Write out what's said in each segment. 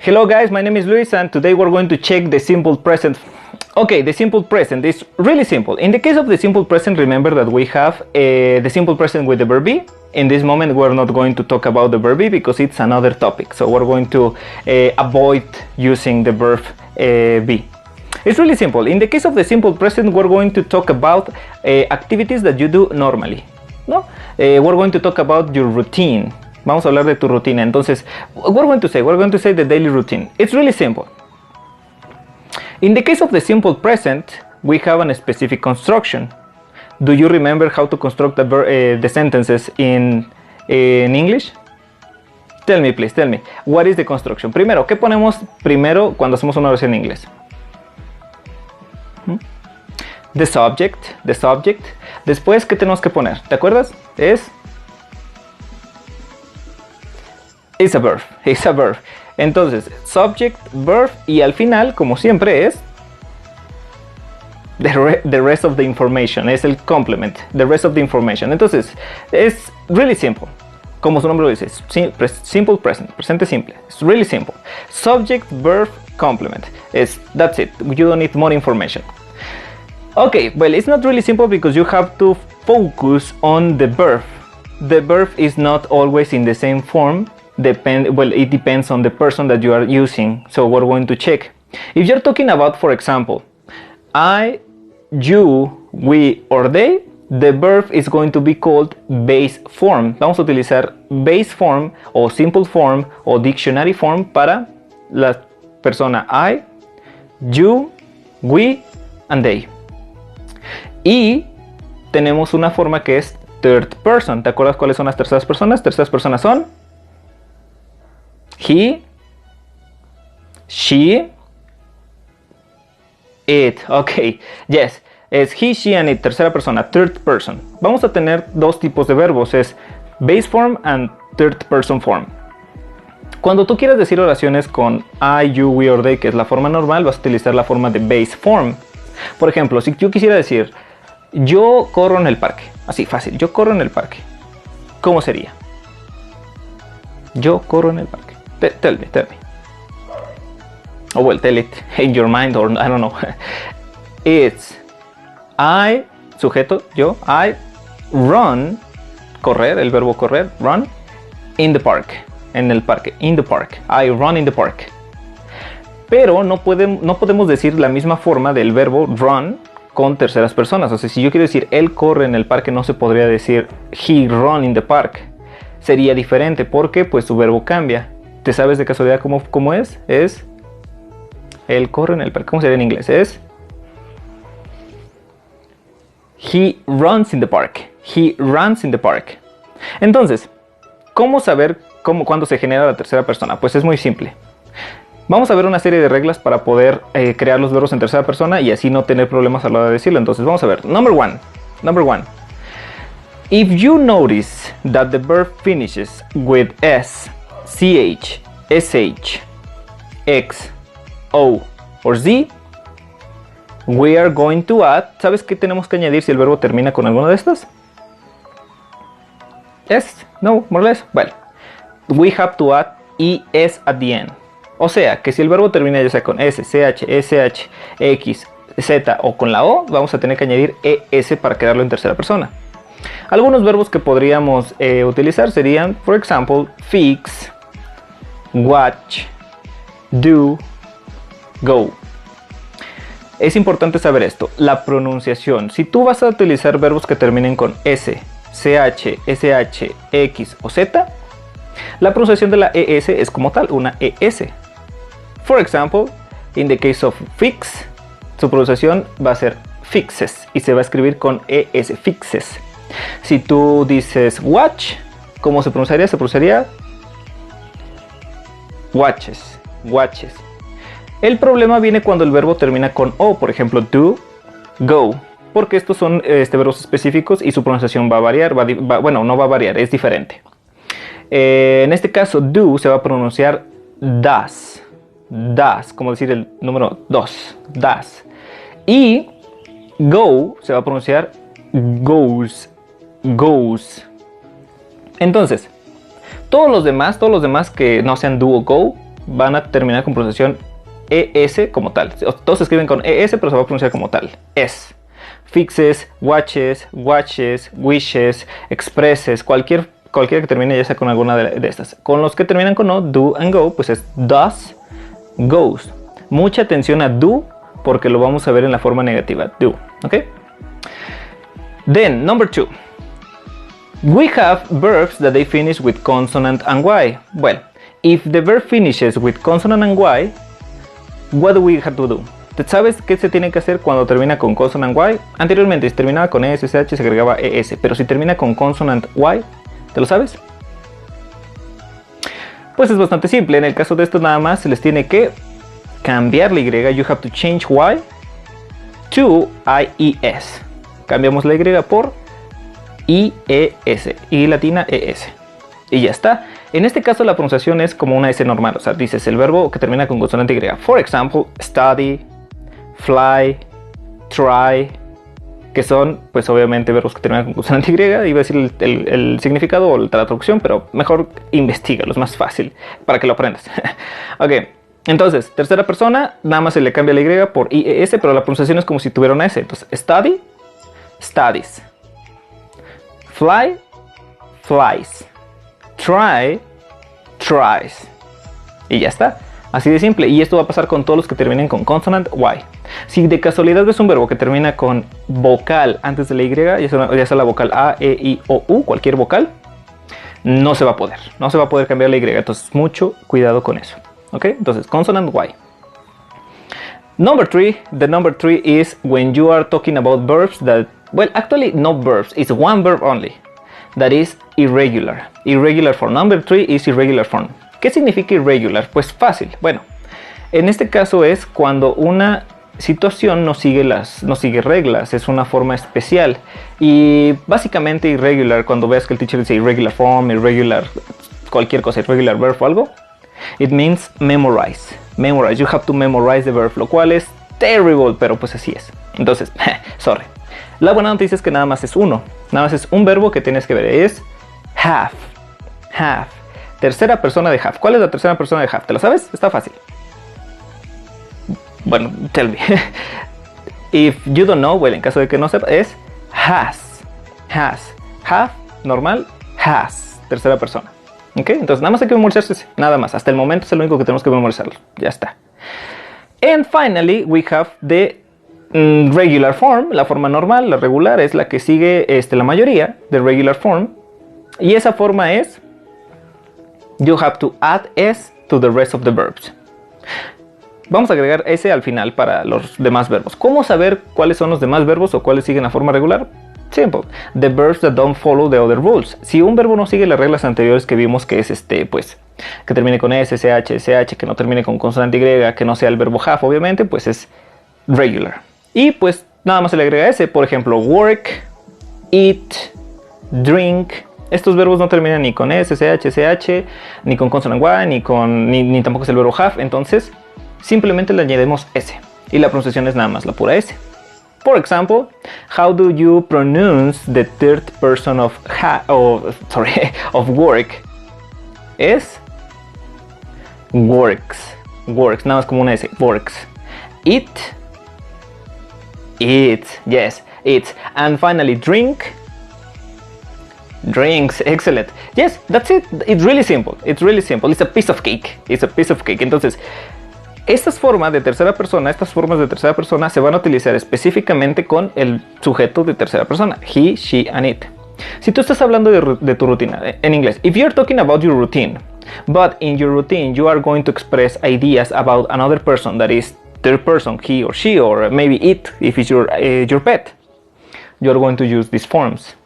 Hello guys, my name is Luis and today we're going to check the simple present. Okay, the simple present is really simple. In the case of the simple present, remember that we have the simple present with the verb be. In this moment we're not going to talk about the verb be because it's another topic. So we're going to avoid using the verb be. It's really simple. In the case of the simple present, we're going to talk about activities that you do normally. ¿No? We're going to talk about your routine. Vamos a hablar de tu rutina. Entonces, we're going to say the daily routine. It's really simple. In the case of the simple present, we have a specific construction. Do you remember how to construct the sentences in English? Tell me, please, tell me. What is the construction? Primero, ¿qué ponemos primero cuando hacemos una oración en inglés? The subject. Después, ¿qué tenemos que poner? ¿Te acuerdas? It's a verb. Entonces, subject, verb y al final, como siempre, es the rest of the information. Es el complement, the rest of the information. Entonces, es really simple. Como su nombre lo dice, simple present, presente simple. It's really simple. Subject, verb, complement. That's it. You don't need more information. Okay, well, it's not really simple because you have to focus on the verb. The verb is not always in the same form. It depends on the person that you are using. So we're going to check. If you're talking about, for example, I, you, we, or they, the verb is going to be called base form. Vamos a utilizar base form o simple form o dictionary form para la persona I, you, we, and they. Y tenemos una forma que es third person. ¿Te acuerdas cuáles son las terceras personas? Terceras personas son he, she, it. Ok, yes. Es he, she, and it. Tercera persona, third person. Vamos a tener dos tipos de verbos. Es base form and third person form. Cuando tú quieras decir oraciones con I, you, we, or they, que es la forma normal, vas a utilizar la forma de base form. Por ejemplo, si yo quisiera decir yo corro en el parque. Así, fácil. Yo corro en el parque. ¿Cómo sería? Yo corro en el parque. Tell me. Oh, well, tell it in your mind or I don't know. It's I, sujeto, yo. I run, correr, el verbo correr, run, in the park. En el parque, in the park. I run in the park. Pero no podemos decir la misma forma del verbo run con terceras personas. O sea, si yo quiero decir él corre en el parque, no se podría decir he run in the park. Sería diferente porque pues su verbo cambia. ¿Te sabes de casualidad cómo es? Es él corre en el parque. ¿Cómo sería en inglés? Es he runs in the park. He runs in the park. Entonces, ¿cómo saber cuándo se genera la tercera persona? Pues es muy simple. Vamos a ver una serie de reglas para poder crear los verbos en tercera persona y así no tener problemas a la hora de decirlo. Entonces vamos a ver. Number one. If you notice that the verb finishes with S, CH, SH, X, O or Z, we are going to add. ¿Sabes qué tenemos que añadir si el verbo termina con alguna de estas? Yes, no, more or less. Well, we have to add ES at the end. O sea, que si el verbo termina ya sea con S, CH, SH, X, Z o con la O, vamos a tener que añadir ES para quedarlo en tercera persona. Algunos verbos que podríamos utilizar serían, por ejemplo, fix, watch, do, go. Es importante saber esto, la pronunciación. Si tú vas a utilizar verbos que terminen con S, CH, SH, X o Z, la pronunciación de la ES es como tal, una ES. For example, in the case of fix, su pronunciación va a ser fixes y se va a escribir con ES, fixes. Si tú dices watch, ¿cómo se pronunciaría? Se pronunciaría watches, watches. El problema viene cuando el verbo termina con O, por ejemplo, do, go, porque estos son verbos específicos y su pronunciación va a variar, bueno, no va a variar, es diferente. En este caso, do se va a pronunciar das, como decir el número 2, das. Y go se va a pronunciar goes. Entonces, todos los demás que no sean do o go, van a terminar con pronunciación ES como tal. Todos se escriben con ES, pero se va a pronunciar como tal. Es. Fixes, watches, wishes, expresses, cualquiera que termine ya sea con alguna de estas. Con los que terminan con O, do and go, pues es does, goes. Mucha atención a do, porque lo vamos a ver en la forma negativa, do, ¿ok? Then, number 2. We have verbs that they finish with consonant and Y. Well, if the verb finishes with consonant and Y, what do we have to do? ¿Sabes qué se tiene que hacer cuando termina con consonant Y? Anteriormente, si terminaba con ES, SH, se agregaba ES, pero si termina con consonant Y, ¿te lo sabes? Pues es bastante simple. En el caso de esto nada más se les tiene que cambiar la Y. You have to change Y to IES. Cambiamos la Y por IES, I latina ES. Y ya está. En este caso la pronunciación es como una S normal. O sea, dices el verbo que termina con consonante Y. For example, study, fly, try, que son, pues obviamente, verbos que terminan con consonante Y. Iba a decir el significado o la traducción, pero mejor investígalo, es más fácil para que lo aprendas. Ok, entonces, tercera persona, nada más se le cambia la Y por IES, pero la pronunciación es como si tuviera una S. Entonces, study, studies. Fly, flies. Try, tries. Y ya está. Así de simple. Y esto va a pasar con todos los que terminen con consonant Y. Si de casualidad ves un verbo que termina con vocal antes de la Y, ya sea la vocal A, E, I, O, U, cualquier vocal, no se va a poder. No se va a poder cambiar la Y. Entonces, mucho cuidado con eso. ¿Ok? Entonces, consonant Y. Number 3. The number 3 is when you are talking about verbs that, well, actually, no verbs. It's one verb only. That is irregular. Irregular form. Number 3 is irregular form. ¿Qué significa irregular? Pues fácil. Bueno, en este caso es cuando una situación no sigue reglas, es una forma especial. Y básicamente irregular, cuando veas que el teacher dice irregular form, irregular, cualquier cosa, irregular verb o algo, it means memorize. Memorize, you have to memorize the verb, lo cual es terrible, pero pues así es. Entonces, sorry. La buena noticia es que nada más es uno. Nada más es un verbo que tienes que ver. Es have. Have. Tercera persona de have. ¿Cuál es la tercera persona de have? ¿Te la sabes? Está fácil. Bueno, tell me. If you don't know, well, en caso de que no sepa, es has. Has. Have, normal, has. Tercera persona. ¿Ok? Entonces nada más hay que memorizarse ese. Nada más. Hasta el momento es el único que tenemos que memorizarlo. Ya está. And finally, we have the regular form. La forma normal, la regular, es la que sigue la mayoría de regular form. Y esa forma es you have to add S to the rest of the verbs. Vamos a agregar S al final para los demás verbos. ¿Cómo saber cuáles son los demás verbos o cuáles siguen la forma regular? Simple. The verbs that don't follow the other rules. Si un verbo no sigue las reglas anteriores que vimos, que es pues, que termine con S, SH, SH, que no termine con consonante Y, que no sea el verbo have, obviamente, pues es regular. Y pues nada más se le agrega S. Por ejemplo, work, eat, drink. Estos verbos no terminan ni con S, SH, SH, ni con consonant Y, ni tampoco es el verbo have. Entonces, simplemente le añadimos S. Y la pronunciación es nada más la pura S. For example, how do you pronounce the third person of work? Es works. Works, nada más como una S. Works. Eat. Eats. Yes, eats. And finally, drink. Drinks. Excellent. Yes, that's it. It's really simple. It's really simple. It's a piece of cake. It's a piece of cake. Entonces, estas formas de tercera persona se van a utilizar específicamente con el sujeto de tercera persona. He, she, and it. Si tú estás hablando de tu rutina, en inglés, if you're talking about your routine, but in your routine you are going to express ideas about another person, that is third person, he or she, or maybe it, if it's your pet, you're going to use these forms.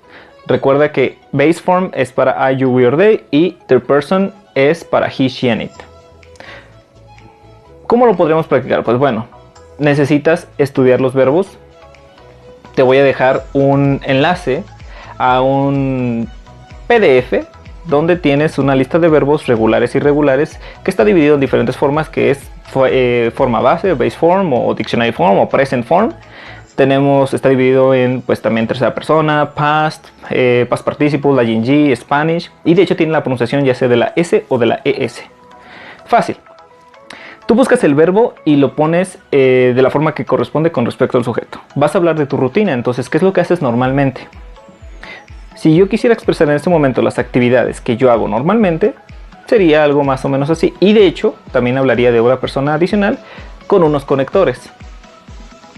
Recuerda que base form es para I, you, we, or they, y third person es para he, she, and it. ¿Cómo lo podríamos practicar? Pues bueno, necesitas estudiar los verbos. Te voy a dejar un enlace a un PDF donde tienes una lista de verbos regulares y irregulares que está dividido en diferentes formas, que es forma base, base form, o dictionary form, o present form. Está dividido en pues también tercera persona, past, past participle, la ing, Spanish, y de hecho tiene la pronunciación ya sea de la S o de la ES. Fácil. Tú buscas el verbo y lo pones de la forma que corresponde con respecto al sujeto. Vas a hablar de tu rutina, entonces, ¿qué es lo que haces normalmente? Si yo quisiera expresar en este momento las actividades que yo hago normalmente, sería algo más o menos así. Y de hecho, también hablaría de una persona adicional con unos conectores.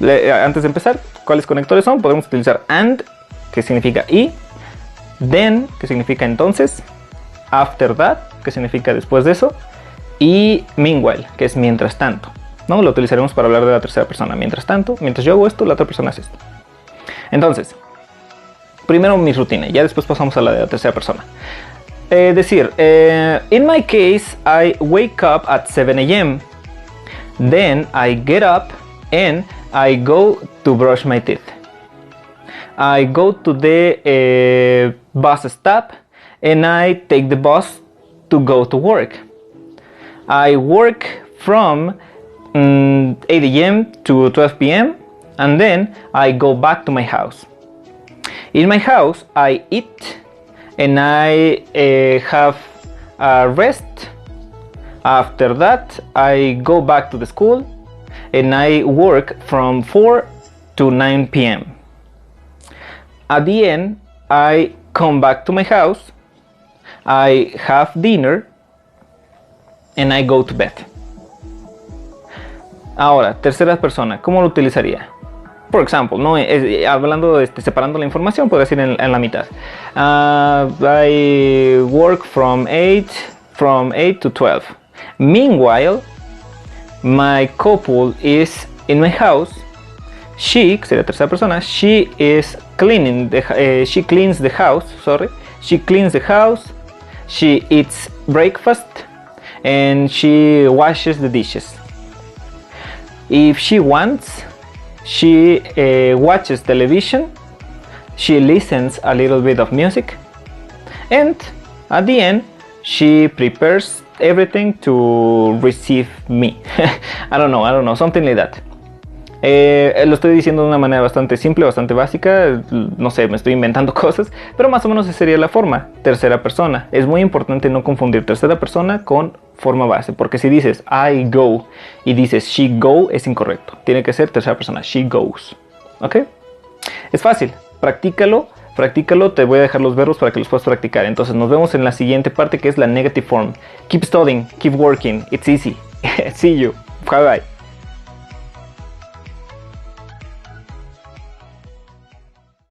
Antes de empezar, ¿cuáles conectores son? Podemos utilizar and, que significa y, then, que significa entonces, after that, que significa después de eso, y meanwhile, que es mientras tanto, ¿no? Lo utilizaremos para hablar de la tercera persona. Mientras tanto, mientras yo hago esto, la otra persona hace esto. Entonces, primero mi rutina, ya después pasamos a la de la tercera persona. In my case, I wake up at 7 a.m. Then I get up and I go to brush my teeth. I go to the bus stop and I take the bus to go to work. I work from 8 a.m. to 12 p.m. and then I go back to my house. In my house, I eat and I have a rest. After that, I go back to the school and I work from 4 to 9 p.m. At the end, I come back to my house, I have dinner and I go to bed. Ahora, tercera persona, ¿cómo lo utilizaría? Por ejemplo, ¿no? Hablando, separando la información, puedo decir en la mitad. I work from 8 to 12. Meanwhile, my couple is in my house. She, que sería tercera persona, she is cleaning she cleans the house, She cleans the house, she eats breakfast, and she washes the dishes. If she wants, she watches television, she listens a little bit of music, and at the end, she prepares everything to receive me. I don't know, something like that. Lo estoy diciendo de una manera bastante simple, bastante básica, no sé, me estoy inventando cosas, pero más o menos esa sería la forma, tercera persona. Es muy importante no confundir tercera persona con forma base, porque si dices I go y dices she go, es incorrecto. Tiene que ser tercera persona, she goes. ¿Ok? Es fácil, practícalo, te voy a dejar los verbos para que los puedas practicar. Entonces nos vemos en la siguiente parte, que es la negative form. Keep studying, keep working, it's easy. See you, bye bye.